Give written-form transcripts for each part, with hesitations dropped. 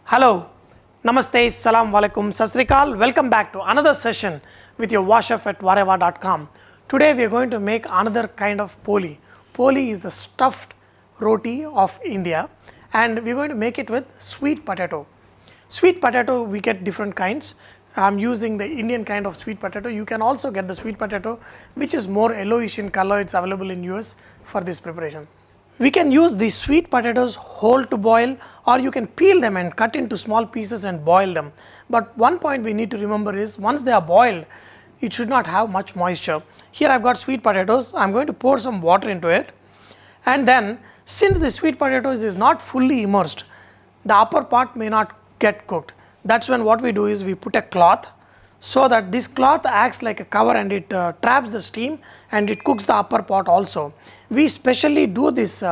Hello, Namaste, Salam Walaikum, Sasrikal. Welcome back to another session with your VahChef at Rava.com. Today we are going to make another kind of poli. Poli is the stuffed roti of India and we are going to make it with sweet potato. Sweet potato we get different kinds. I am using the Indian kind of sweet potato. You can also get the sweet potato which is more yellowish in color. It's available in US for this preparation. We can use these sweet potatoes whole to boil, or you can peel them and cut into small pieces and boil them. But one point we need to remember is once they are boiled, it should not have much moisture. Here I have got sweet potatoes. I am going to pour some water into it, and then since the sweet potatoes is not fully immersed, the upper part may not get cooked. That's when what we do is we put a cloth so that this cloth acts like a cover and it traps the steam and it cooks the upper part also. We specially do this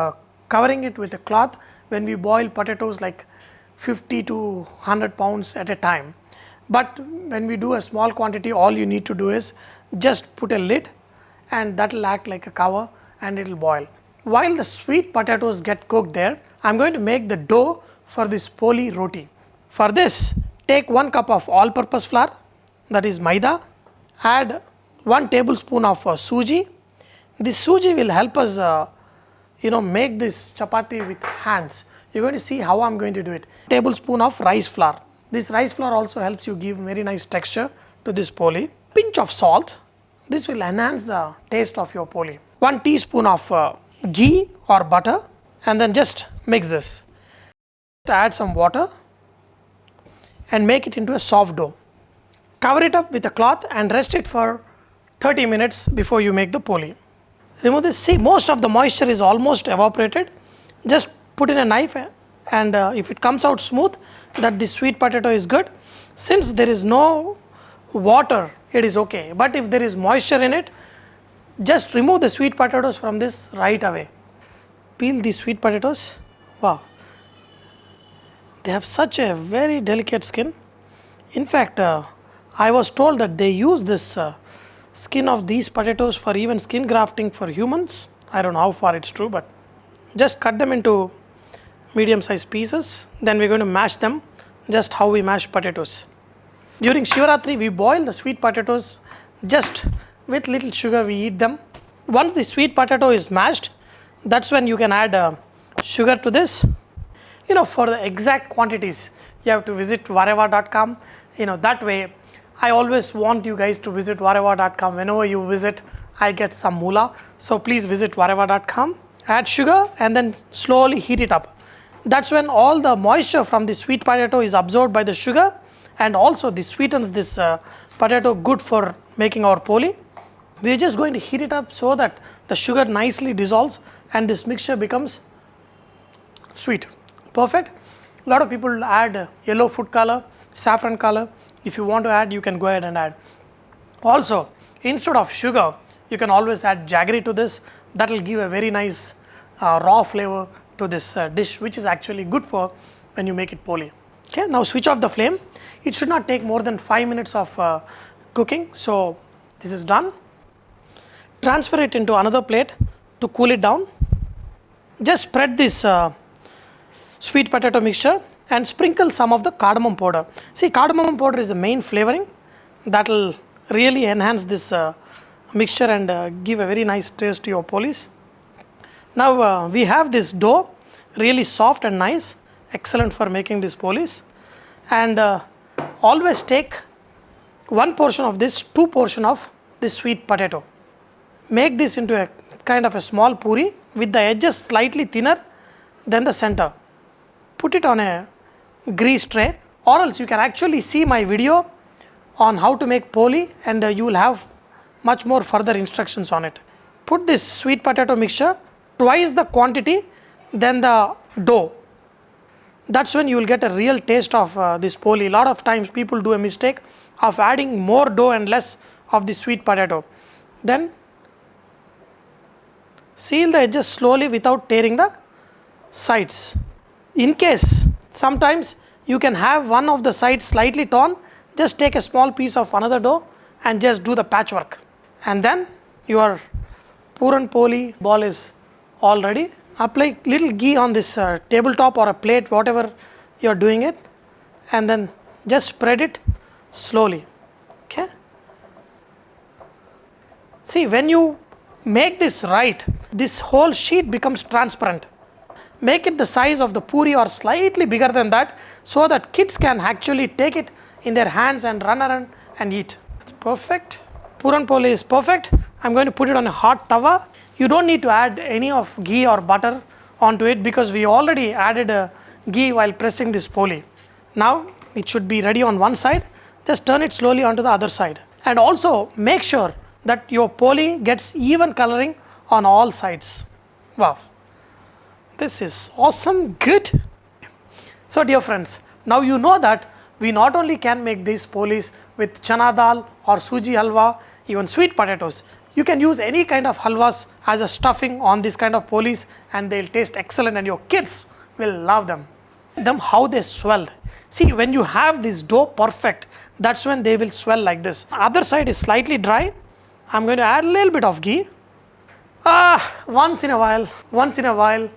covering it with a cloth when we boil potatoes like 50 to 100 pounds at a time. But when we do a small quantity, all you need to do is just put a lid and that will act like a cover and it will boil. While the sweet potatoes get cooked there, I am going to make the dough for this poli roti. For this, take 1 cup of all-purpose flour, that is maida, add 1 tablespoon of Sooji. This Sooji will help us make this chapati with hands. You are going to see how I am going to do it. Tablespoon of rice flour. This rice flour also helps you give very nice texture to this poli. Pinch of salt. This will enhance the taste of your poli. 1 teaspoon of ghee or butter, and then just mix this. Add some water and make it into a soft dough. Cover it up with a cloth and rest it for 30 minutes before you make the poli. Remove this. See, most of the moisture is almost evaporated. Just put in a knife and if it comes out smooth, that the sweet potato is good. Since there is no water, it is okay. But if there is moisture in it, just remove the sweet potatoes from this right away. Peel the sweet potatoes. Wow. They have such a very delicate skin. In fact, I was told that they use this skin of these potatoes for even skin grafting for humans. I don't know how far it's true, but just cut them into medium sized pieces. Then we're going to mash them just how we mash potatoes. During Shivratri, we boil the sweet potatoes just with little sugar. We eat them. Once the sweet potato is mashed, that's when you can add sugar to this. For the exact quantities, you have to visit Rava.com. That way, I always want you guys to visit Rava.com. Whenever you visit, I get some moolah. So please visit Rava.com, add sugar and then slowly heat it up. That's when all the moisture from the sweet potato is absorbed by the sugar, and also this sweetens this potato good for making our poli. We are just going to heat it up so that the sugar nicely dissolves and this mixture becomes sweet. Perfect. A lot of people add yellow food color, saffron color. If you want to add, you can go ahead and add. Also, instead of sugar, you can always add jaggery to this. That will give a very nice raw flavor to this dish, which is actually good for when you make it poli. Okay, now switch off the flame. It should not take more than 5 minutes of cooking. So this is done. Transfer it into another plate to cool it down. Just spread this sweet potato mixture and sprinkle some of the cardamom powder. See, cardamom powder is the main flavoring that will really enhance this mixture and give a very nice taste to your polis. Now we have this dough, really soft and nice, excellent for making this polis. And always take 1 portion of this, 2 portion of this sweet potato. Make this into a kind of a small puri with the edges slightly thinner than the center. Put it on a grease tray, or else you can actually see my video on how to make poli and you will have much more further instructions on it. Put this sweet potato mixture twice the quantity than the dough. That's when you will get a real taste of this poli. A lot of times people do a mistake of adding more dough and less of the sweet potato. Then seal the edges slowly without tearing the sides. In case sometimes you can have one of the sides slightly torn, just take a small piece of another dough and just do the patchwork. And then your puranpolis ball is all ready. Apply little ghee on this tabletop or a plate, whatever you are doing it, and then just spread it slowly. Okay. See, when you make this right, this whole sheet becomes transparent. Make it the size of the puri or slightly bigger than that, so that kids can actually take it in their hands and run around and eat. It's perfect. Puranpolis is perfect. I'm going to put it on a hot tawa. You don't need to add any of ghee or butter onto it because we already added ghee while pressing this poli. Now it should be ready on one side. Just turn it slowly onto the other side. And also make sure that your poli gets even coloring on all sides. Wow. This is awesome, good. So dear friends, now you know that we not only can make these polis with chana dal or Sooji halwa, even sweet potatoes. You can use any kind of halwas as a stuffing on this kind of polis and they'll taste excellent and your kids will love them. How they swell. See, when you have this dough perfect, that's when they will swell like this. Other side is slightly dry. I'm going to add a little bit of ghee. Once in a while,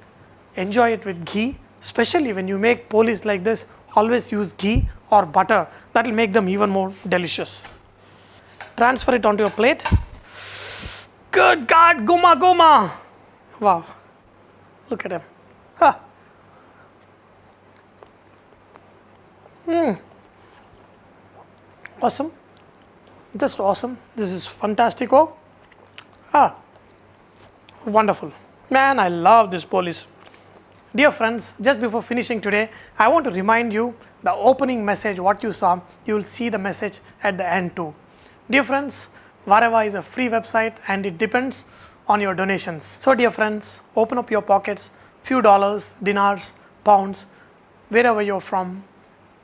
enjoy it with ghee. Especially when you make polis like this, always use ghee or butter. That will make them even more delicious. Transfer it onto your plate. Good God, guma guma. Wow, look at him. Awesome, just awesome. This is fantastico. Wonderful. Man, I love this polis. Dear friends, just before finishing today, I want to remind you the opening message, what you saw, you will see the message at the end too. Dear friends, VahRava is a free website and it depends on your donations. So dear friends, open up your pockets, few dollars, dinars, pounds, wherever you're from,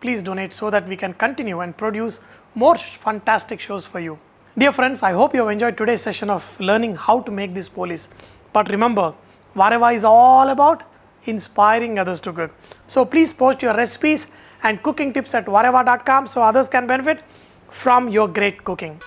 please donate so that we can continue and produce more fantastic shows for you. Dear friends, I hope you have enjoyed today's session of learning how to make these polis. But remember, VahRava is all about inspiring others to cook. So please post your recipes and cooking tips at VahRava.com so others can benefit from your great cooking.